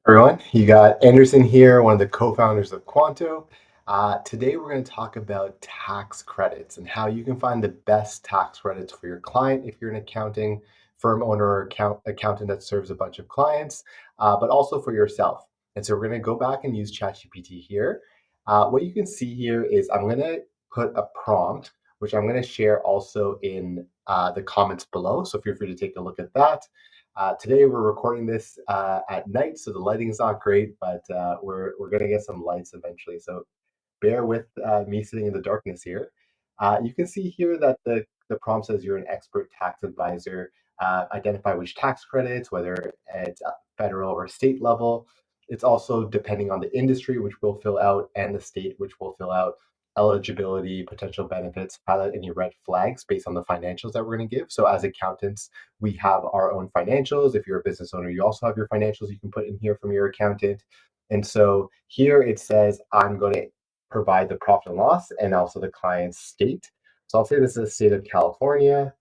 Everyone, you got Anderson here, one of the co-founders of Quanto. Today, we're going to talk about tax credits and how you can find the best tax credits for your client if you're an accounting firm owner or accountant that serves a bunch of clients, but also for yourself. And so we're going to go back and use ChatGPT here. What you can see here is I'm going to put a prompt, which I'm going to share also in the comments below. So feel free to take a look at that. Today we're recording this at night, so the lighting is not great, but we're going to get some lights eventually. So bear with me sitting in the darkness here. You can see here that the prompt says you're an expert tax advisor. Identify which tax credits, whether it's federal or state level. It's also depending on the industry, which we'll fill out, and the state, which we'll fill out. Eligibility, potential benefits, highlight any red flags based on the financials that we're going to give. So as accountants, we have our own financials. If you're a business owner, you also have your financials you can put in here from your accountant. And so here it says, I'm going to provide the profit and loss and also the client's state. So I'll say this is the state of California,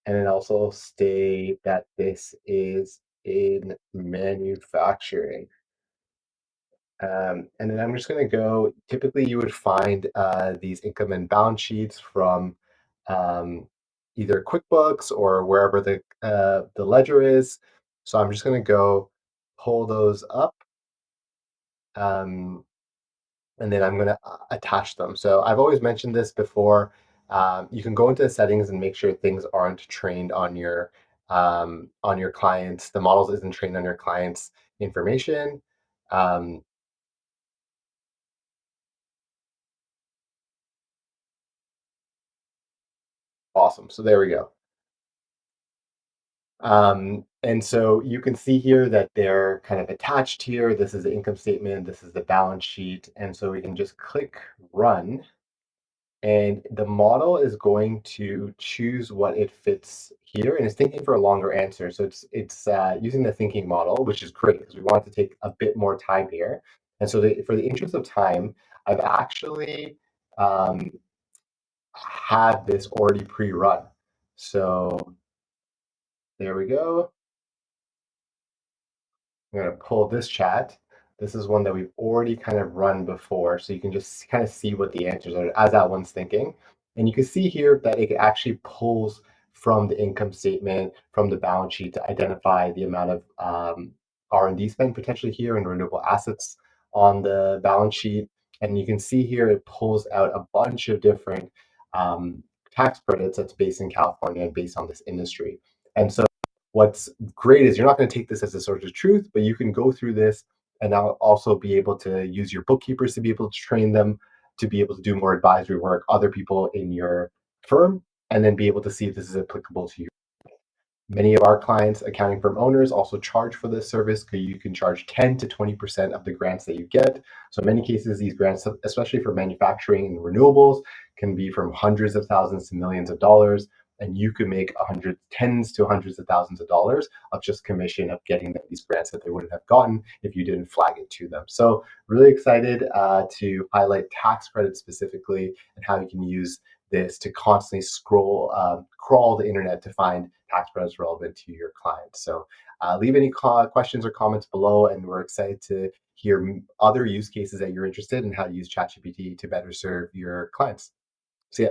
and then also state that this is in manufacturing. And then I'm just going to go, typically you would find these income and balance sheets from um, either QuickBooks or wherever the ledger is. So I'm just going to go pull those up. Um, and then I'm going to attach them. So I've always mentioned this before. You can go into the settings and make sure things aren't trained on your clients. The models isn't trained on your clients' information. Um, awesome. So there we go. And so you can see here that they're kind of attached here. This is the income statement. This is the balance sheet. And so we can just click run. And the model is going to choose what it fits here, and it's thinking for a longer answer. So it's using the thinking model, which is great because we want to take a bit more time here. And so for the interest of time, I've actually um, had this already pre-run. So there we go. I'm going to pull this chat. This is one that we've already kind of run before, so you can just kind of see what the answers are as that one's thinking. And you can see here that it actually pulls from the income statement, from the balance sheet to identify the amount of R&D spend potentially here in renewable assets on the balance sheet. And you can see here it pulls out a bunch of different um, tax credits that's based in California and based on this industry. And so what's great is you're not going to take this as a source of truth, but you can go through this and now also be able to use your bookkeepers to be able to train them to be able to do more advisory work, other people in your firm, and then be able to see if this is applicable to you. Many of our clients, accounting firm owners, also charge for this service because you can charge 10 to 20% of the grants that you get. So in many cases, these grants, especially for manufacturing and renewables, can be from hundreds of thousands to millions of dollars. And you could make tens to hundreds of thousands of dollars of just commission of getting these grants that they wouldn't have gotten if you didn't flag it to them. So really excited to highlight tax credits specifically and how you can use this to constantly crawl the internet to find tax credits relevant to your clients. So leave any questions or comments below, and we're excited to hear other use cases that you're interested in how to use ChatGPT to better serve your clients. See ya.